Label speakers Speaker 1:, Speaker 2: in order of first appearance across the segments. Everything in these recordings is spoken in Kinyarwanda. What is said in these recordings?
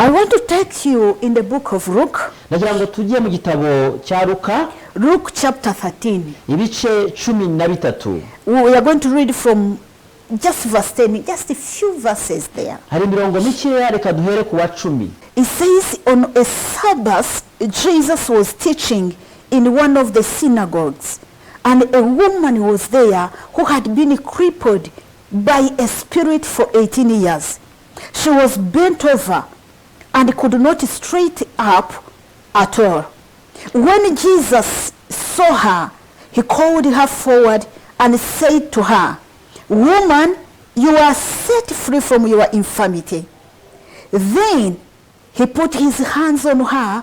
Speaker 1: I want to take you in the book of Luke.
Speaker 2: Nagira ngo tujye mu gitabo cya Luka.
Speaker 1: Luke chapter 13.
Speaker 2: Ibice 13.
Speaker 1: We are going to read from just verse 10, just a few verses there.
Speaker 2: Hari mirongo mikeya reka duhere ku wa 10.
Speaker 1: It says, on a Sabbath, Jesus was teaching in one of the synagogues, and a woman was there who had been crippled by a spirit for 18 years. She was bent over and could not straight up at all. When Jesus saw her, he called her forward and said to her, "Woman, you are set free from your infirmity." Then he put his hands on her,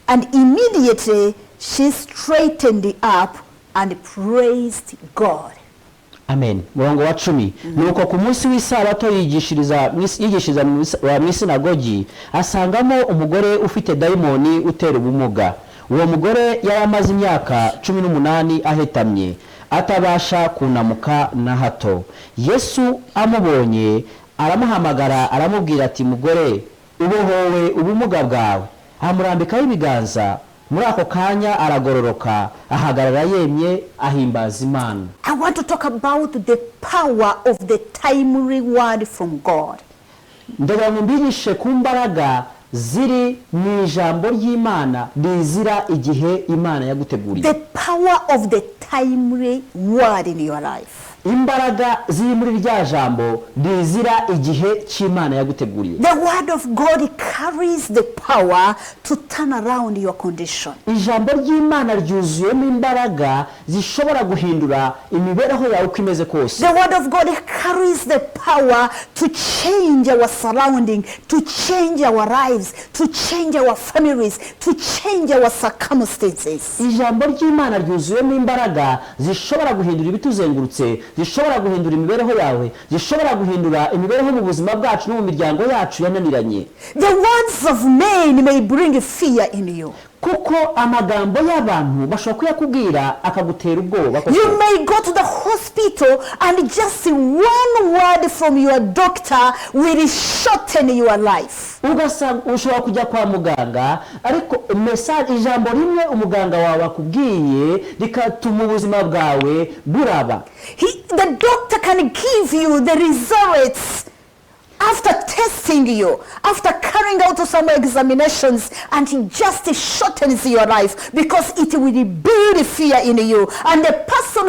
Speaker 1: and immediately she straightened up and praised God.
Speaker 2: Amen. Murongo wa 10. Nuko ku munsi w'isabato yigishiriza mu sinagogi asangamo umugore ufite daimoni utera ubumuga. Uwo mugore yari amaze imyaka 18 ahetamye atabasha kunamuka na hato. Yesu amubonye aramuhamagara aramubwira ati, "Mugore, ubohowe ubumuga bwawe." Amurambikaho ibiganza, muri ako kanya aragororoka ahagarara yemye ahimbaza Imana.
Speaker 1: I want to talk about the power of the timely word from God.
Speaker 2: Ndagira ngo mbigishe ku mbaraga ziri mu ijambo ry'Imana rizira igihe Imana yaguteguriye.
Speaker 1: The power of the timely word in your life.
Speaker 2: Imbaraga ziri muri rya jambo rizira igihe cy'Imana yaguteguriye.
Speaker 1: The word of God carries the power to turn around your condition.
Speaker 2: Ijambo ry'Imana ryuzuyemo imbaraga zishobora guhindura imibereho yawe uko imeze kose.
Speaker 1: The word of God carries the power to change our surrounding, to change our lives, to change our families, to change our circumstances.
Speaker 2: Ijambo ry'Imana ryuzuyemo imbaraga zishobora guhindura ibituzengurutse, zishobora guhindura imibereho yawe, zishobora guhindura imibereho mu buzima bwacu no mu miryango yacu yananiranye.
Speaker 1: The words of men may bring fear in you.
Speaker 2: Kuko amagambo y'abantu bashobora kuyakubwira akagutera ubwoba.
Speaker 1: You may go to the hospital and just one word from your doctor will shorten your life.
Speaker 2: Ushobora kujya kwa muganga ariko message ijambo rimwe umuganga wawe akubwiye rikatuma ubuzima bwawe buraba.
Speaker 1: The doctor can give you the results after testing you, after carrying out some examinations, and it just shortens your life because it will build fear in you. And the person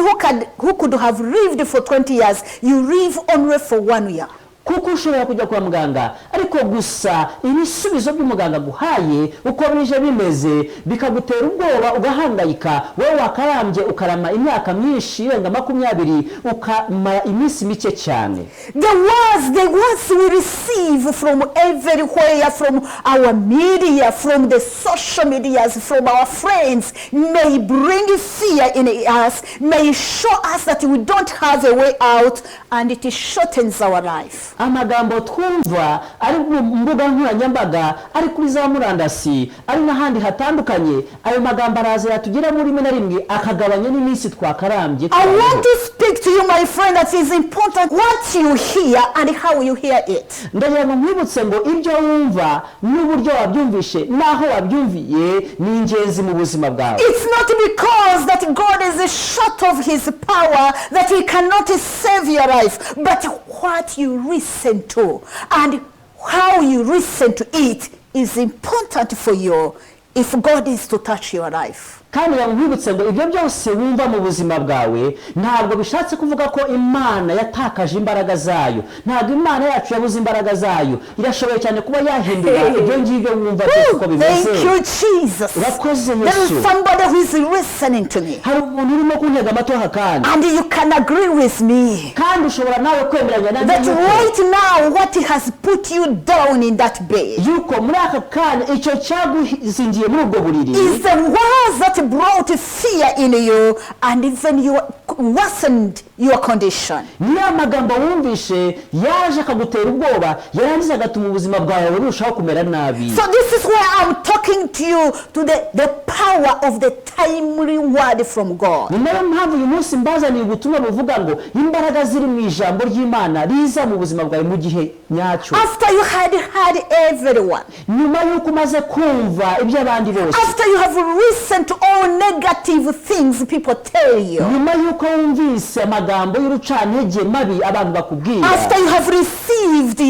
Speaker 1: who could have lived for 20 years, you live only for 1 year.
Speaker 2: Kuko ushobora kujya kwa muganga ariko gusa ibisubizo by'umuganga guhaye uko bije bimeze bikagutera ubwoba ugahangayika, wewe wakarambye ukarama imyaka myinshi irenga 20 ukamara iminsi mike cyane.
Speaker 1: The words we receive from everywhere, from our media, from the social medias, from our friends, may bring fear in us, may show us that we don't have a way out, and it shortens our life.
Speaker 2: Amagambo twumva ari mu mbuga nkoranyambaga, ari kuri za murandasi, ari n'ahandi hatandukanye, ayo magambo araza yatugira muri rimwe na rimwe akagabanya n'iminsi twakarambye.
Speaker 1: I want to speak to you, my friend, that is important what you hear and how you hear it.
Speaker 2: Ndagira ngo nkwibutse ngo ibyo wumva n'uburyo wabyumvishe naho wabyumviye ni ingenzi mu buzima bwawe.
Speaker 1: It's not because that God is short of his power that he cannot save your life, but what you listen to and how you listen to it is important for you if God is to touch your life.
Speaker 2: Kandi yamwibutse ngo ibyo byose wumva mu buzima bwawe ntabwo bishatse kuvuga ko Imana yatakaje imbaraga zayo. Ntabwo Imana yacu yabuze imbaraga zayo. Irashoboye cyane kuba yahindura ibyo ngibyo wumva uko bimeze.
Speaker 1: Thank you, Jesus. There is somebody who is listening to me.
Speaker 2: Hari umuntu urimo kuntega amatwi kandi.
Speaker 1: And you can agree with me.
Speaker 2: Kandi ushobora nawe kwemeranya nanjye.
Speaker 1: That right now what has put you down in that bed.
Speaker 2: Yuko muri aka kanya icyo cyaguzingiye muri ubwo buriri.
Speaker 1: Is the words that brought fear in you, and even you worsened your condition.
Speaker 2: niyo amagambo wumvishe yaje akagutera ubwoba yarangiza agatuma ubuzima bwawe burushaho kumera nabi.
Speaker 1: So this is where I'm talking to you to the power of the timely word from God.
Speaker 2: ni nayo mpamvu uyu munsi mbazaniye ubutumwa buvuga ngo imbaraga ziri mu ijambo ry'Imana riza mu buzima bwawe mu gihe nyacyo.
Speaker 1: After you had heard everyone,
Speaker 2: nyuma y'uko umaze kumva iby'abandi bose,
Speaker 1: after you have listened to all negative things people tell you,
Speaker 2: nyuma y'uko wumvise amagambo y'urucantege mabi abantu bakubwira,
Speaker 1: after you have received,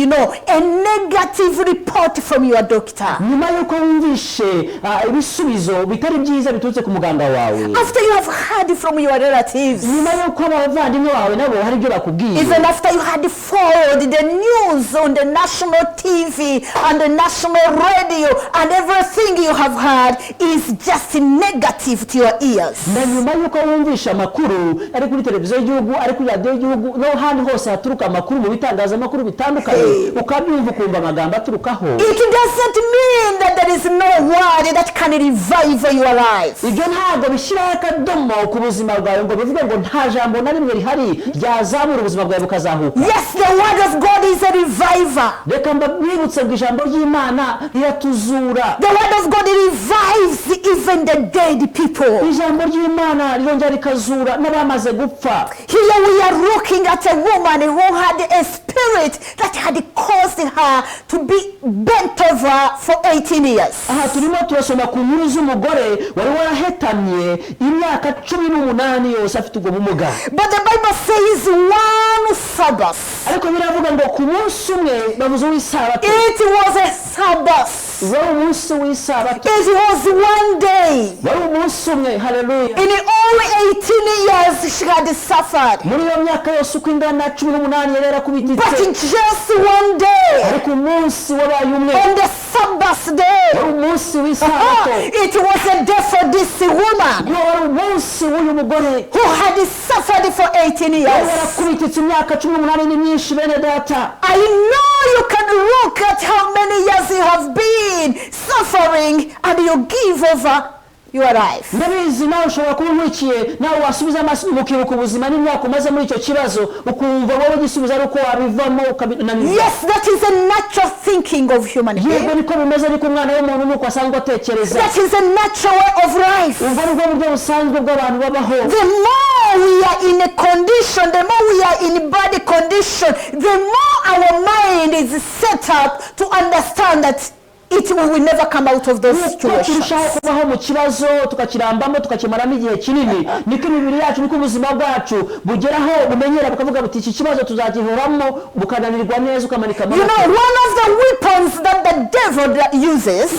Speaker 1: a negative report from your doctor,
Speaker 2: nyuma y'uko wumvishe ibisubizo bitari byiza biturutse ku muganga wawe,
Speaker 1: after you have heard from your relatives,
Speaker 2: nyuma y'uko abavandimwe bawe nabo hari ibyo bakubwiye,
Speaker 1: even after you had followed the news on the national TV and the national radio, and everything you have heard is just negative to your ears.
Speaker 2: na nyuma y'uko wumvishe amakuru ari kuri televiziyo y'igihugu, ari kuri radiyo y'igihugu, no handi hose haturuka amakuru mu bitangazamakuru bitandukanye, ukabyumva ukumva amagambo aturukaho,
Speaker 1: It doesn't mean that there is no word that can revive your life.
Speaker 2: ibyo ntabwo bishyiraho akadomo ku buzima bwawe ngo bivuge ngo nta jambo na rimwe rihari ryazamura ubuzima bwawe bukazahuka.
Speaker 1: Yes, the word of God is a reviver.
Speaker 2: reka mbibutse ngo ijambo ry'Imana riratuzura.
Speaker 1: The word of God revives even the dead people.
Speaker 2: ijambo ry'Imana ryongera rikazura n'abamaze gupfa.
Speaker 1: Here we are looking at a woman who had a spirit that had caused her to be bent over for 18 years.
Speaker 2: aha turimo turasoma ku nkuru z'umugore wari warahetamye imyaka 18 yose afite ubwo bumuga.
Speaker 1: But the Bible says one Sabbath.
Speaker 2: ariko biravuga ngo ku munsi umwe bavuze w'isabato.
Speaker 1: It was a Sabbath.
Speaker 2: wari umunsi w'isabato.
Speaker 1: It was one day.
Speaker 2: wari umunsi umwe. haleluya.
Speaker 1: In all 18 years she had suffered.
Speaker 2: muri iyo myaka yose uko ingana 18 yari yarakubititse.
Speaker 1: But in just one day,
Speaker 2: ariko umunsi wabaye umwe.
Speaker 1: on the Sabbath day,
Speaker 2: wari umunsi w'isabato.
Speaker 1: it was a day for this woman
Speaker 2: wari umunsi w'uyu mugore
Speaker 1: who had suffered for 18
Speaker 2: yari
Speaker 1: years.
Speaker 2: yarakubititse imyaka 18 ni myinshi bene data.
Speaker 1: I know you can look at how many years you have been suffering and you give over your life.
Speaker 2: ndabizi nawe ushobora kuba nkurikiye nawe wasubiza amaso ukibuka ubuzima n'imyaka umaze muri icyo kibazo ukumva wowe igisubizo ari uko wabivamo ukabinanira.
Speaker 1: Yes, that is a natural thinking of human being.
Speaker 2: yego niko bimeze ariko umwana w'umuntu nuko asanzwe atekereza.
Speaker 1: That is a natural way of life.
Speaker 2: ubwo nibwo buryo busanzwe bw'abantu babaho.
Speaker 1: The more we are in a condition, the more we are in bad condition, the more our mind is set up to understand that we will never come out of those situations.
Speaker 2: turushaho kubaho mu kibazo tukakirambamo tukakimaramo igihe kinini, niko imibiri yacu niko ubuzima bwacu bugeraho bumenyera bukavuga buti iki kibazo tuzagihoramo bukananirwa neza ukamanika amaboko.
Speaker 1: One of the weapons that the devil uses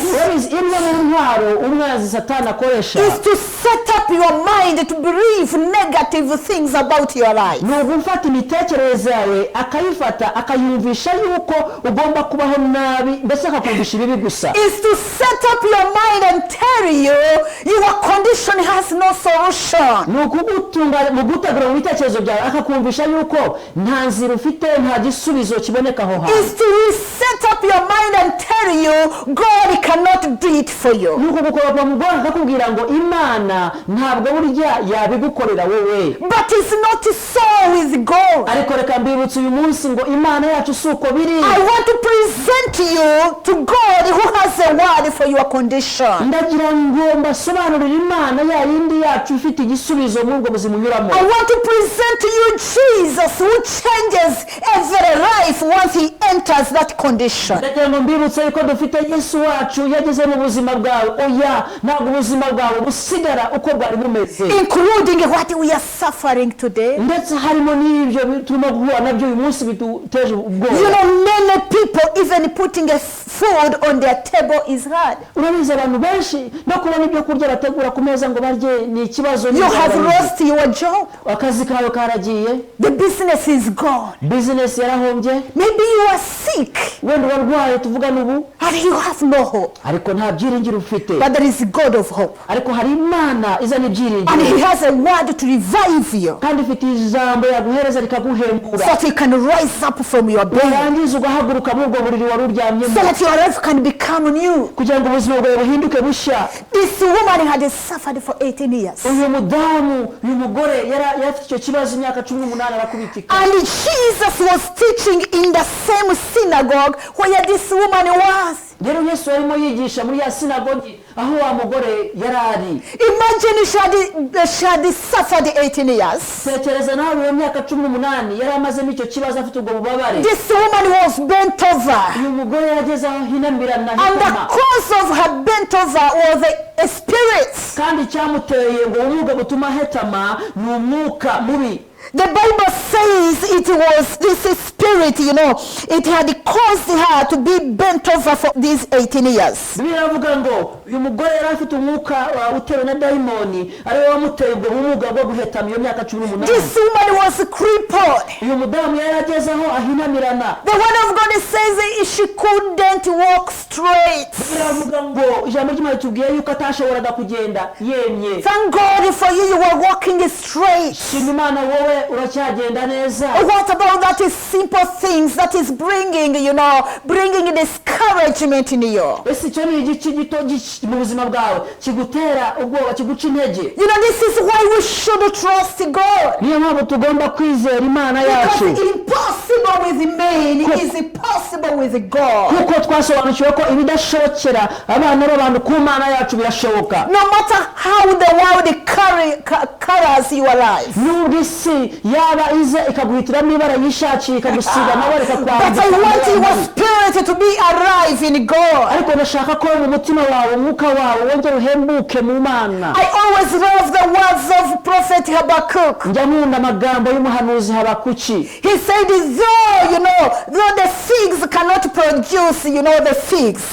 Speaker 2: imwe mu ntwaro umwanzi Satani akoresha
Speaker 1: is to set up your mind to believe negative things about your life.
Speaker 2: ni ugufata imitekerereze yawe akayifata akayumvisha yuko ugomba kubaho nabi mbese akakumvisha ibibi gusa.
Speaker 1: Is to set up your mind and tell you your condition has no solution.
Speaker 2: ni ukugutunga mu gutegura mu bitekerezo byawe akakumvisha yuko nta nzira ufite nta gisubizo kiboneka aho hantu.
Speaker 1: Is to set up your mind and tell you God cannot do it for you.
Speaker 2: ni ukugukora mu bwonko akakubwira ngo Imana ntabwo burya yabigukorera wowe.
Speaker 1: But it's not so with God.
Speaker 2: ariko reka mbibutse uyu munsi ngo Imana yacu si uko biri.
Speaker 1: I want to present you to God who has a word for your condition.
Speaker 2: ndagira ngo mbasobanurire Imana ya yindi yacu ifite igisubizo muri ubwo buzima unyuramo.
Speaker 1: I want to present to you Jesus who changes every life once he enters that condition.
Speaker 2: ndagira ngo mbibutse yuko dufite Yesu wacu yageze mu buzima bwawe. oya ntabwo ubuzima bwawe busigara uko bwari bumeze,
Speaker 1: Including what we are suffering today.
Speaker 2: ndetse harimo n'ibyo turimo guhura nabyo uyu munsi biduteje ubwoba.
Speaker 1: Many people even putting a food on their table is hard.
Speaker 2: urabizi abantu benshi no kubona ibyo kurya bategura ku meza ngo barye ni ikibazo.
Speaker 1: You have lost your job.
Speaker 2: akazi kawe karagiye,
Speaker 1: The business is gone.
Speaker 2: business yarahombye,
Speaker 1: Maybe you are sick
Speaker 2: wenda urarwaye tuvugana ubu
Speaker 1: and you have no hope.
Speaker 2: ariko nta byiringiro ufite.
Speaker 1: But there is God of hope.
Speaker 2: ariko hari Imana izana
Speaker 1: And
Speaker 2: ibyiringiro
Speaker 1: he has a word to revive you
Speaker 2: kandi ifite ijambo yaguhereza rikaguhembura
Speaker 1: so that you can rise up from your bed.
Speaker 2: warangiza ugahaguruka muri ubwo buriri wari uryamyemo
Speaker 1: So that your life can become new.
Speaker 2: kugira ngo ubuzima bwawe buhinduke bushya.
Speaker 1: This woman had suffered for 18 years.
Speaker 2: Uyu mudamu, uyu mugore yari afite icyo kibazo imyaka 18 arakubitika.
Speaker 1: And Jesus was teaching in the same synagogue where this woman was.
Speaker 2: Rero Yesu arimo yigisha muri ya sinagogi aho wa mugore yarari.
Speaker 1: Imagine she had suffered 18 years.
Speaker 2: Tekereza nawe iyo myaka 18 yari amazemo icyo kibazo afite ubwo bubabare.
Speaker 1: This woman was bent over.
Speaker 2: Uyu mugore yageze aho hinamirana
Speaker 1: And the cause of her bent over was a spirit.
Speaker 2: kandi cyamuteye ngo ubumuga butuma hetama ni umwuka mubi.
Speaker 1: The Bible says it was this spirit, it had caused her to be bent over for these 18 years.
Speaker 2: Biravuga ngo uyu mugore yari afite umwuka utewe na daimoni ari wamuteye ubwo bumuga bwo guhetama iyo myaka 18.
Speaker 1: This woman was crippled.
Speaker 2: Uyu mudamu yari agezeho ahinamirana.
Speaker 1: The word of God says she couldn't walk straight.
Speaker 2: Biravuga ngo ijambo ry'Imana tubwiye yuko atashoboraga kugenda yemye.
Speaker 1: Thank God for you were walking straight.
Speaker 2: Imana wowe uracyagenda neza.
Speaker 1: What about that is simple things that is bringing discouragement in you?
Speaker 2: Ese cyo ni igice gito mu buzima bwawe kigutera ubwoba kiguca intege.
Speaker 1: This is why we should trust God.
Speaker 2: Niyo mpamvu tugomba kwizera Imana yacu.
Speaker 1: Because impossible with man is possible with God.
Speaker 2: Kuko twasobanukiwe ko ibidashobokera abana b'abantu ku Mana yacu birashoboka.
Speaker 1: No matter how the world colors your life.
Speaker 2: Nubwo isi yaba ize ikaguhitiramo ibara yishakiye ikagusiga amabara ikakwambika.
Speaker 1: But I want your spirit to be alive in God.
Speaker 2: Ariko ndashaka ko mu mutima wawe umwuka wawe wongera uhembuke mu Mana.
Speaker 1: I always love the words of prophet Habakkuk.
Speaker 2: Njya nkunda amagambo y'umuhanuzi Habakuki.
Speaker 1: He said, though the figs cannot produce, the figs.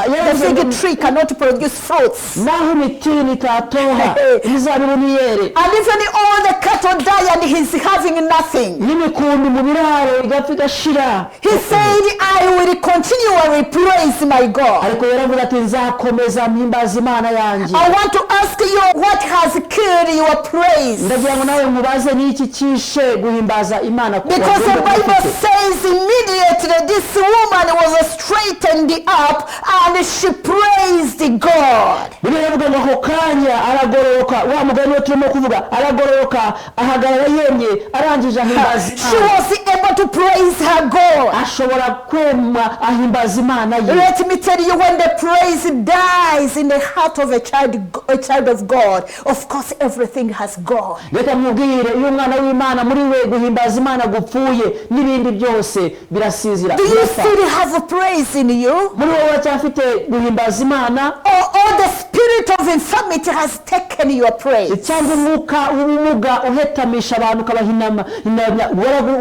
Speaker 1: The fig tree cannot produce fruits.
Speaker 2: Naho imitini itatoha imizabibu niyere.
Speaker 1: And even all the cattle die and he's having nothing.
Speaker 2: N'imikumbi mu biraro igapfa igashira.
Speaker 1: He said, I will continually praise my God.
Speaker 2: Ariko yaravuga ati nzakomeza mpimbaza Imana yanjye.
Speaker 1: I want to ask you, what has killed your praise?
Speaker 2: Ndagira ngo nawe mubaze niki kishe guhimbaza Imana.
Speaker 1: Because the Bible says immediately this woman was straightened up and she praised God.
Speaker 2: Biravuga ngo ako kanya aragororoka, wa mugani turimo kuvuga aragororoka ahagarara yemye arangije ahimbaza Imana.
Speaker 1: She was able to praise her God.
Speaker 2: Ashobora kwema ahimbaza Imana ye.
Speaker 1: Let me tell you, when the praise dies in the heart of a child of God, of course everything has gone.
Speaker 2: Reka mubwire iyo umwana w'Imana muri we guhimbaza Imana gupfuye n'ibindi byose birasizira.
Speaker 1: Do you still have a praise in you?
Speaker 2: Muri wowe cyafite guhimbaza Imana?
Speaker 1: Or the spirit of infirmity has taken your praise?
Speaker 2: Cyangwa umwuka w'ubumuga uhetamisha abantu kabahinama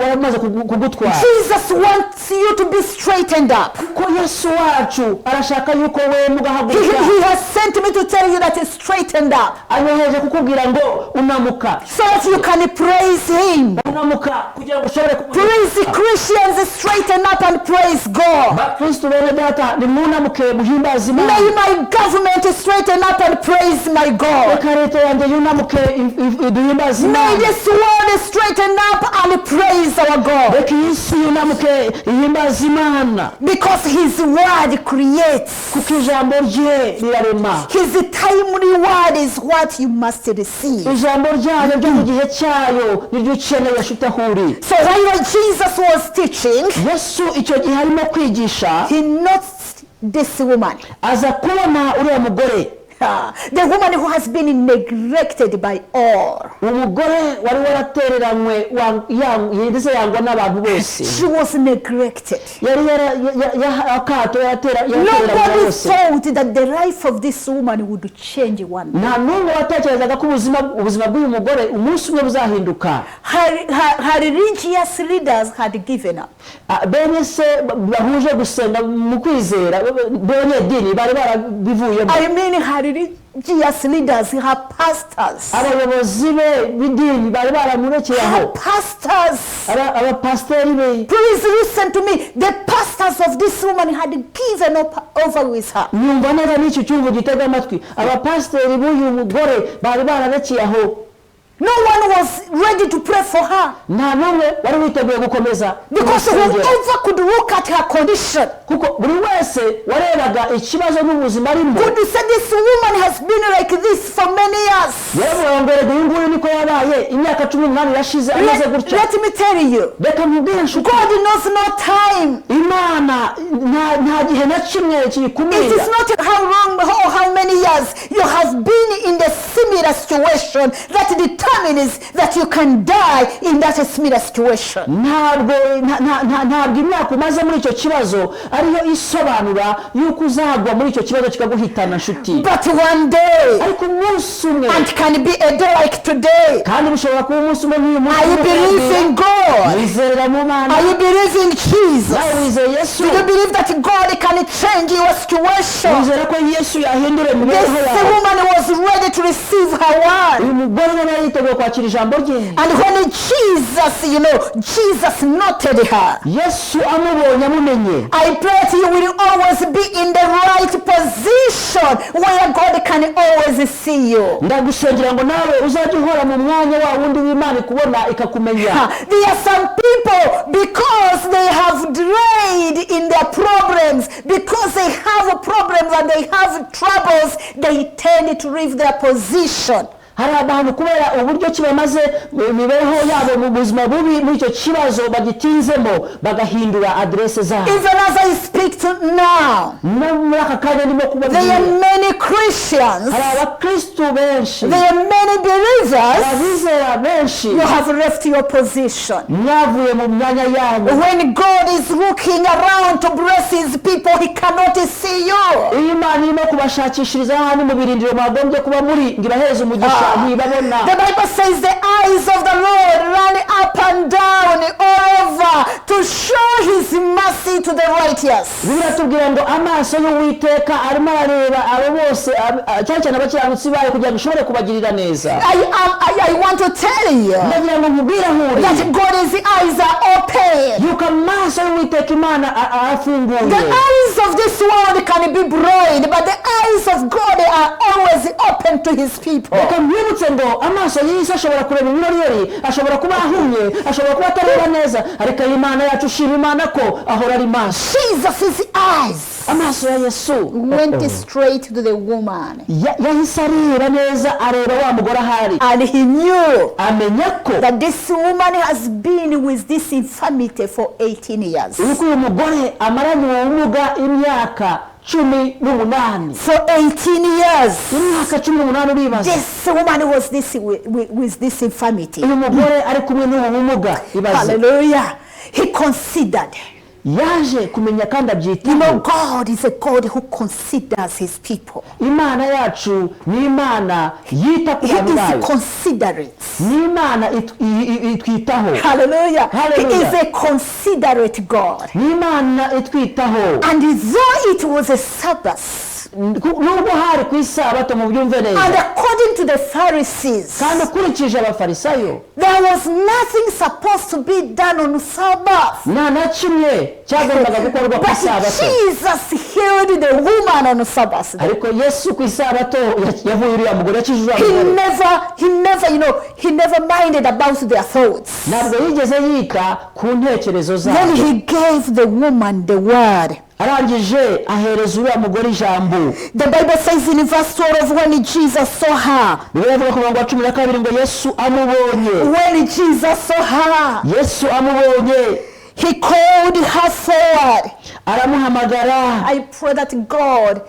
Speaker 2: waramaze kugutwara.
Speaker 1: Jesus wants you to be straightened up.
Speaker 2: Ko Yesu wacu arashaka yuko we mugahaguruka.
Speaker 1: He has sent me to tell you that it's straightened up.
Speaker 2: Anoheje kukubwira ngo unamuka.
Speaker 1: So that you can praise him.
Speaker 2: Unamuka kugira ngo ushobore
Speaker 1: Please Christians, straighten up and praise God.
Speaker 2: Kristo bene data ni munamuke muhimbaza Imana.
Speaker 1: May my government straighten up and praise my God.
Speaker 2: Reka leta yanjye yunamuke duhimbaza Imana.
Speaker 1: May this world straighten up and praise our God.
Speaker 2: Reka isi yunamuke ihimbaza Imana.
Speaker 1: Because his word creates.
Speaker 2: Kuko ijambo rye rirarema.
Speaker 1: His timely word is what you must receive.
Speaker 2: Ijambo ryayo ryo mu gihe cyayo niryo ukeneye shutahuri.
Speaker 1: So while Jesus was teaching,
Speaker 2: Yesu icyo gihe arimo kwigisha,
Speaker 1: he noticed this woman.
Speaker 2: aza kubona uriya mugore.
Speaker 1: The woman who has been neglected by all.
Speaker 2: Umugore wari waratereranywe ndetse yangwa n'abantu bose.
Speaker 1: She was neglected. Nobody thought that the life of this woman would change one day.
Speaker 2: Nta n'umwe watekerezaga ko ubuzima bw'uyu mugore umunsi umwe buzahinduka.
Speaker 1: Her religious leaders had given up.
Speaker 2: Bene se bahuje gusenga mu kwizera bene dini bari barabivuyemo.
Speaker 1: I mean her religious leaders, her pastors.
Speaker 2: Abayobozi b'idini bari baramurekeye aho.
Speaker 1: Her pastors.
Speaker 2: Abapasteri be.
Speaker 1: Please listen to me. The pastors of this woman had given up over with her.
Speaker 2: Nyumva neza n'icyo cyumvo gitega amatwi. Abapasteri b'uyu mugore bari bararekeye aho.
Speaker 1: No one was ready to pray for her.
Speaker 2: nta n'umwe wari witeguye gukomeza
Speaker 1: Because whoever could look at her condition
Speaker 2: kuko buri wese warebaga ikibazo n'ubuzima arimo
Speaker 1: could say this woman has been like this for many years.
Speaker 2: yewe uyu nguyu niko yabaye imyaka 18 yashize amaze gutya.
Speaker 1: Let me tell you,
Speaker 2: reka nkubwire nshuti,
Speaker 1: God knows no time.
Speaker 2: Imana nta gihe na kimwe kikumira.
Speaker 1: It is not how long or how many years you have been in the similar situation that determines that you can die in that similar situation.
Speaker 2: ntabwo imyaka umaze muri icyo kibazo ariyo isobanura yuko uzagwa muri icyo kibazo kikaguhitana nshuti.
Speaker 1: But one day,
Speaker 2: ariko umunsi umwe,
Speaker 1: and can be a day like today,
Speaker 2: kandi bushobora kuba umunsi umwe nk'uyu munsi.
Speaker 1: are you believing God?
Speaker 2: wizera mu Mana.
Speaker 1: Are you believing Jesus?
Speaker 2: nawe wizeye Yesu.
Speaker 1: Do you believe that God can change your situation?
Speaker 2: wizera ko Yesu yahindura
Speaker 1: This
Speaker 2: imibereho yawe.
Speaker 1: woman was ready to receive her word.
Speaker 2: uyu mugore yari yiteguye kwakira ijambo rye.
Speaker 1: And when Jesus noted her,
Speaker 2: Yesu amubonye amumenye.
Speaker 1: I pray that you will always be in the right position where God can always see you.
Speaker 2: ndagusengera ngo nawe uzajye uhora mu mwanya wa wundi w'Imana ikubona ikakumenya.
Speaker 1: There are some people, because they have delayed in their problems, because they have problems and they have troubles, they tend to leave their position.
Speaker 2: hari abantu kubera uburyo kibamaze imibereho yabo mu buzima bubi muri icyo kibazo bagitinzemo bagahindura adresse zabo.
Speaker 1: Even as I speak to now,
Speaker 2: muri aka kanya ndimo kubabwira,
Speaker 1: there are many Christians,
Speaker 2: hari abakristu benshi,
Speaker 1: there are many believers,
Speaker 2: abizera benshi,
Speaker 1: you have left your position.
Speaker 2: mwavuye mu myanya yanyu.
Speaker 1: When God is looking around to bless his people, he cannot see you.
Speaker 2: iyo Imana irimo kubashakishiriza hano mu birindiro mwagombye kuba muri ngo ibahereze umugisha ntibabona.
Speaker 1: The Bible says the eyes of the Lord run up and down all over to show his mercy to the righteous.
Speaker 2: biratubwira ngo amaso y'Uwiteka arimo arareba abo bose cyane cyane abakiranutsi bayo kugira ngo ushobore kubagirira neza.
Speaker 1: I want to tell you
Speaker 2: ndagira ngo nkubwire ahuri
Speaker 1: that God's eyes are open.
Speaker 2: yuko amaso y'Uwiteka Imana arafunguye.
Speaker 1: The eyes of this world can be blind, but the eyes of God are always open to his people.
Speaker 2: reka mwibutse ngo amaso y'isi ashobora kureba ibirori, ashobora kuba ahumye, ashobora kuba atareba neza, ariko Imana yacu ushima Imana ko ahora ari maso.
Speaker 1: Jesus' eyes
Speaker 2: amaso ya Yesu
Speaker 1: went straight to the woman,
Speaker 2: yahise areba neza, areba wa mugore ahari,
Speaker 1: and he knew
Speaker 2: amenya ko
Speaker 1: that this woman has been with this infirmity for 18 years.
Speaker 2: uko uyu mugore amaranye ubumuga imyaka 18.
Speaker 1: For 18 years,
Speaker 2: imyaka 18 uribaza.
Speaker 1: this woman was with this infirmity.
Speaker 2: uyu mugore ari kumwe n'ubu bumuga. ibaze.
Speaker 1: Hallelujah. He considered.
Speaker 2: yaje kumenya kandi
Speaker 1: You
Speaker 2: abyitaho.
Speaker 1: know, God is a God who considers his people.
Speaker 2: Imana yacu ni Imana yita ku
Speaker 1: He
Speaker 2: bantu
Speaker 1: is
Speaker 2: bayo.
Speaker 1: considerate.
Speaker 2: ni Imana itwitaho.
Speaker 1: Hallelujah.
Speaker 2: Hallelujah.
Speaker 1: He is a considerate God.
Speaker 2: ni Imana itwitaho.
Speaker 1: And though it was a Sabbath,
Speaker 2: nubwo hari ku isabato mu byumve
Speaker 1: and
Speaker 2: neza,
Speaker 1: according to the Pharisees,
Speaker 2: kandi ukurikije abafarisayo
Speaker 1: there was nothing supposed to be done on Sabbath.
Speaker 2: nta na kimwe cyagombaga gukorwa ku
Speaker 1: But
Speaker 2: isabato.
Speaker 1: Jesus healed the woman on Sabbath.
Speaker 2: ariko Yesu ku isabato yavuye uriya mugore, yakijije
Speaker 1: He
Speaker 2: umugore.
Speaker 1: never minded about their thoughts.
Speaker 2: ntabwo yigeze yita ku ntekerezo
Speaker 1: Then
Speaker 2: zabo.
Speaker 1: he gave the woman the word.
Speaker 2: arangije ahereza uriya mugore ijambo.
Speaker 1: The Bible says in verse 12, when Jesus saw her,
Speaker 2: Bibiliya ivuga ku murongo wa 12 ngo Yesu amubonye.
Speaker 1: when Jesus saw her,
Speaker 2: Yesu amubonye,
Speaker 1: he called her forward.
Speaker 2: aramuhamagara.
Speaker 1: I pray that God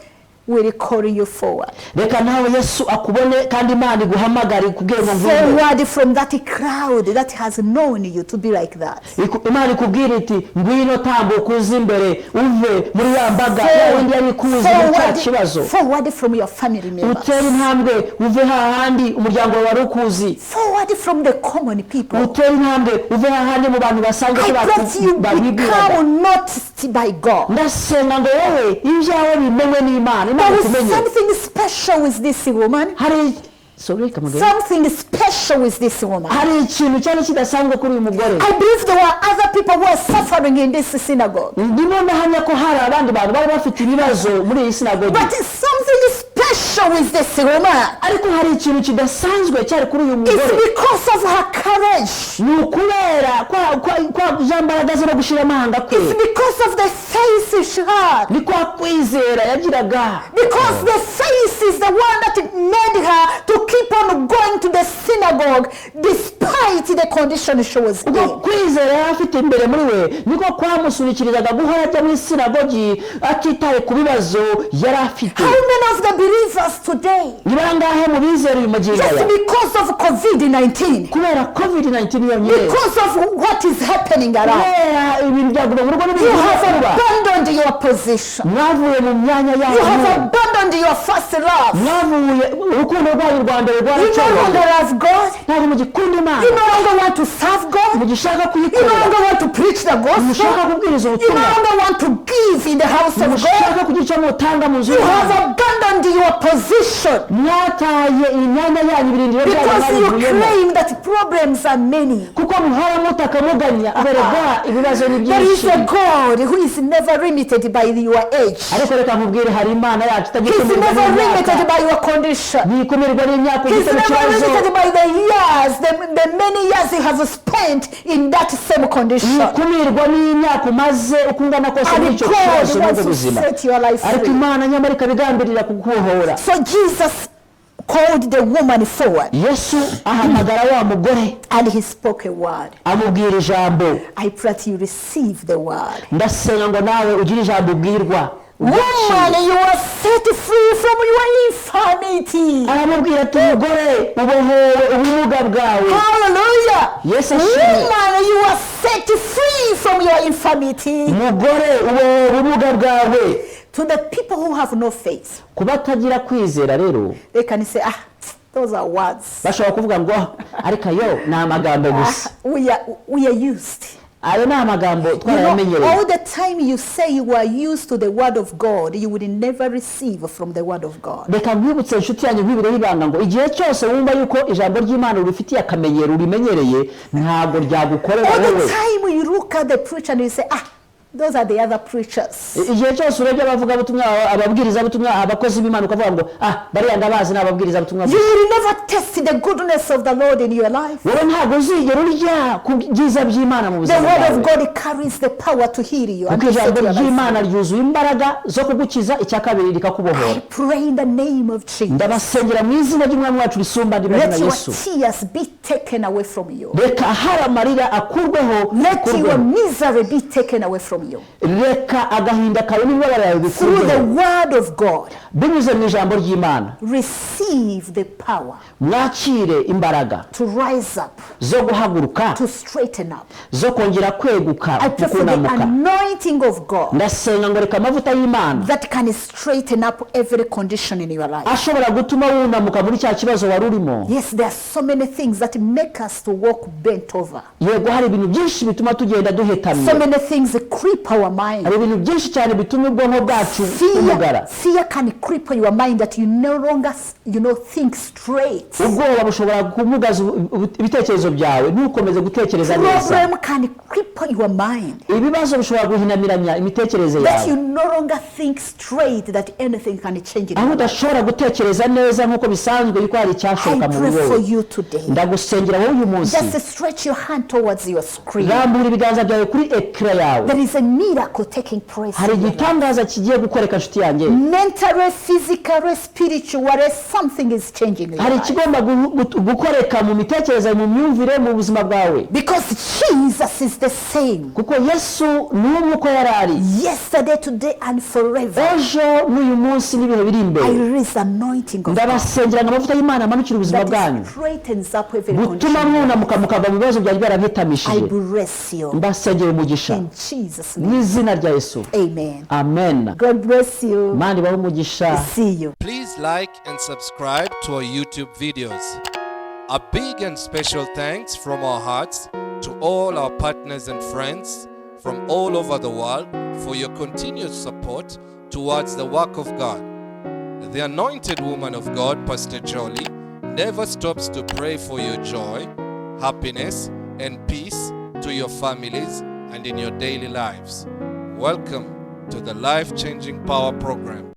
Speaker 1: will call you forward.
Speaker 2: reka nawe Yesu akubone kandi Imana iguhamagare kubwira ngo ngwino.
Speaker 1: Forward from that crowd that has known you to be like that.
Speaker 2: Imana ikubwira iti ngwino tambuka uze imbere uve muri ya mbaga yindi yari kuzi mu cya kibazo.
Speaker 1: Forward from your family members.
Speaker 2: utere intambwe uve hahandi umuryango wari ukuzi.
Speaker 1: Forward from the common people.
Speaker 2: utere intambwe uve hahandi mu bantu basanzwe
Speaker 1: I pray you become noticed by God.
Speaker 2: ndasenga ngo wowe ibyawe bimenywe n'Imana.
Speaker 1: There was something special with this woman.
Speaker 2: hari
Speaker 1: Something special with this woman.
Speaker 2: hari ikintu cyane kidasanzwe kuri uyu mugore.
Speaker 1: I believe there were other people who were suffering in this synagogue.
Speaker 2: ndimo ndahamya ko hari abandi bantu bari bafite ibibazo muri iyi sinagogi.
Speaker 1: But something special special with this woman.
Speaker 2: ariko hari ikintu kidasanzwe cyari kuri uyu
Speaker 1: It's
Speaker 2: mugore
Speaker 1: because of her courage.
Speaker 2: ni ukubera kwa jambaraga zo gushira amahanga kwe
Speaker 1: It's because of the faith she had.
Speaker 2: ni kwa kwizera yagiraga
Speaker 1: Because the faith is the one that made her to keep on going to the synagogue despite the condition she was
Speaker 2: ubwo
Speaker 1: in.
Speaker 2: kwizera yari afite imbere muri we niko kwamusunikirizaga guhora ajya mu isinagogi atitaye ku bibazo yari afite
Speaker 1: How many of the believers today,
Speaker 2: ni bangahe mu bizera uyu magingo
Speaker 1: just
Speaker 2: aya
Speaker 1: because of COVID-19,
Speaker 2: kubera covid-19 yonyine
Speaker 1: because of what is happening around,
Speaker 2: kubera ibintu byaguma mu rugo
Speaker 1: you
Speaker 2: n'ibintu
Speaker 1: have
Speaker 2: kuba
Speaker 1: abandoned your position.
Speaker 2: mwavuye mu myanya
Speaker 1: You have
Speaker 2: yanyu
Speaker 1: abandoned your first love.
Speaker 2: mwavuye urukundo rwanyu rwa mbere
Speaker 1: You no
Speaker 2: rwaracogoye
Speaker 1: longer love God.
Speaker 2: ntabwo mugikunda imana
Speaker 1: You no longer want to serve God.
Speaker 2: mugishaka
Speaker 1: You no
Speaker 2: kuyikorera
Speaker 1: longer want to preach the
Speaker 2: mushaka
Speaker 1: gospel.
Speaker 2: kubwiriza
Speaker 1: You no
Speaker 2: ubutumwa
Speaker 1: longer want to give in the house of God.
Speaker 2: mushaka kugira icyo mutanga mu nzu
Speaker 1: You have
Speaker 2: y'Imana.
Speaker 1: abandoned your position
Speaker 2: mwataye imyanya yanyu ibirindiro byanyu
Speaker 1: because you
Speaker 2: mwabivuyemo
Speaker 1: claim that problems are many.
Speaker 2: kuko muhora mutaka muganya berega ibibazo ni
Speaker 1: There is
Speaker 2: byinshi
Speaker 1: a God who is never limited by your age.
Speaker 2: ariko reka nkubwire hari imana yacu
Speaker 1: He's
Speaker 2: itagikumirwa
Speaker 1: never
Speaker 2: n'imyaka
Speaker 1: limited by your condition.
Speaker 2: ntikumirwa n'imyaka
Speaker 1: He's
Speaker 2: ufite mu
Speaker 1: never
Speaker 2: kibazo
Speaker 1: limited by the years, the many years you have spent in that same condition.
Speaker 2: ntikumirwa n'imyaka umaze uko ungana kose muri
Speaker 1: And
Speaker 2: icyo
Speaker 1: God
Speaker 2: kibazo
Speaker 1: wants
Speaker 2: n'ubwo
Speaker 1: to
Speaker 2: buzima
Speaker 1: set your life
Speaker 2: ariko
Speaker 1: free.
Speaker 2: imana nyamara ikabigambirira kukubohora
Speaker 1: So Jesus called the woman forward
Speaker 2: yesu ahamagara wa mugore
Speaker 1: and he spoke a word.
Speaker 2: amubwira ijambo
Speaker 1: I pray that you receive the word.
Speaker 2: ndasenga ngo nawe ugire ijambo ubwirwa
Speaker 1: Woman, you are set free from your infirmity.
Speaker 2: aramubwira ati mugore ubohowe ubumuga bwawe
Speaker 1: Hallelujah.
Speaker 2: yesu ashimwe
Speaker 1: Woman, you are set free from your infirmity.
Speaker 2: mugore ubohowe ubumuga bwawe
Speaker 1: To the people who have no faith,
Speaker 2: ku batagira kwizera rero
Speaker 1: they can say, those are words.
Speaker 2: bashobora kuvuga ngo ariko ayo ni amagambo gusa
Speaker 1: We are used.
Speaker 2: ayo ni amagambo
Speaker 1: You know,
Speaker 2: twarayamenyereye
Speaker 1: all the time you say you are used to the word of God, you will never receive from the word of God.
Speaker 2: reka nkwibutse inshuti yanjye nkwibireho ibanga ngo igihe cyose wumva yuko ijambo ry'imana urifitiye akamenyero urimenyereye ntabwo ryagukorera
Speaker 1: All the
Speaker 2: wowe
Speaker 1: time you look at the preacher and you say, those are the other preachers.
Speaker 2: igihe cyose urebye abavugabutumwa ababwirizabutumwa abakozi b'imana ukavuga ngo bariya ndabazi ni ababwirizabutumwa
Speaker 1: You will never taste the goodness of the Lord in your life.
Speaker 2: wowe ntabwo uzigera urya ku byiza by'imana mu
Speaker 1: The
Speaker 2: buzima
Speaker 1: word of
Speaker 2: bwawe
Speaker 1: God carries the power to heal you and
Speaker 2: kuko
Speaker 1: to set
Speaker 2: ijambo
Speaker 1: your life
Speaker 2: ry'imana
Speaker 1: free.
Speaker 2: ryuzuye imbaraga zo kugukiza icya kabiri rikakubohora
Speaker 1: I pray in the name of Jesus.
Speaker 2: ndabasengera mu izina ry'umwami wacu risumba andi mazina
Speaker 1: Let your
Speaker 2: yesu
Speaker 1: tears be taken away from you.
Speaker 2: reka ahari amarira akurweho
Speaker 1: Let your
Speaker 2: akurweho.
Speaker 1: misery be taken away from you.
Speaker 2: reka agahinda kawe n'imibabaro yawe
Speaker 1: Through the
Speaker 2: bikurweho
Speaker 1: word of God,
Speaker 2: binyuze mu ijambo ry'imana
Speaker 1: receive the power
Speaker 2: mwakire imbaraga
Speaker 1: to rise up,
Speaker 2: zo guhaguruka
Speaker 1: to straighten up.
Speaker 2: zo kongera kweguka
Speaker 1: I pray for the
Speaker 2: kunamuka
Speaker 1: anointing of God
Speaker 2: ndasenga ngo reka amavuta y'imana
Speaker 1: that can straighten up every condition in your life.
Speaker 2: ashobora gutuma wunamuka muri cya kibazo wari urimo
Speaker 1: Yes, there are so many things that make us to walk bent over.
Speaker 2: yego hari ibintu byinshi bituma tugenda duhetamye
Speaker 1: So many things creep our mind.
Speaker 2: hari ibintu byinshi cyane bituma ubwonko bwacu bumugara
Speaker 1: Fear can creep your mind that you no longer, think straight.
Speaker 2: ubwoba bushobora kumugaza ibitekerezo byawe ntukomeze gutekereza neza
Speaker 1: Problem can creep your mind
Speaker 2: ibibazo bishobora guhinamiranya imitekerereze
Speaker 1: that you
Speaker 2: yawe
Speaker 1: no longer think straight, that anything can change in
Speaker 2: aho
Speaker 1: your life.
Speaker 2: udashobora gutekereza neza nk'uko bisanzwe yuko hari
Speaker 1: I
Speaker 2: icyashoboka
Speaker 1: pray
Speaker 2: muri
Speaker 1: for
Speaker 2: wowe
Speaker 1: you today.
Speaker 2: ndagusengera wowe uyu munsi
Speaker 1: Just stretch your hand towards your screen.
Speaker 2: rambura ibiganza byawe kuri ekara yawe
Speaker 1: There is a miracle taking place.
Speaker 2: hari
Speaker 1: in your life.
Speaker 2: igitangaza kigiye gukoreka nshuti yanjye
Speaker 1: Mentally, physically, spiritually, something is changing in your
Speaker 2: hari
Speaker 1: life.
Speaker 2: ikigomba gukoreka mu mitekerereze mu myumvire mu buzima bwawe
Speaker 1: Because Jesus is the same.
Speaker 2: kuko yesu ni umwe uko yari ari
Speaker 1: Yesterday, today, and forever.
Speaker 2: ejo n'uyu munsi n'ibihe biri
Speaker 1: I
Speaker 2: imbere
Speaker 1: release anointing of God
Speaker 2: ndabasengera ngo amavuta y'imana amanukire ubuzima bwanyu
Speaker 1: that straightens up every
Speaker 2: gutuma
Speaker 1: condition.
Speaker 2: mwunamuka mukava mu bibazo byari
Speaker 1: I
Speaker 2: byarabitamishije
Speaker 1: bless you
Speaker 2: mbasengera umugisha
Speaker 1: in Jesus'
Speaker 2: mu
Speaker 1: name.
Speaker 2: izina rya yesu
Speaker 1: Amen.
Speaker 2: amen
Speaker 1: God bless you.
Speaker 2: mani bahe umugisha
Speaker 1: See you.
Speaker 3: Please like and subscribe to our YouTube videos. A big and special thanks from our hearts to all our partners and friends from all over the world for your continued support towards the work of God. The anointed woman of God, Pastor Jolie, never stops to pray for your joy, happiness, and peace to your families and in your daily lives. Welcome to the Life Changing Power Program.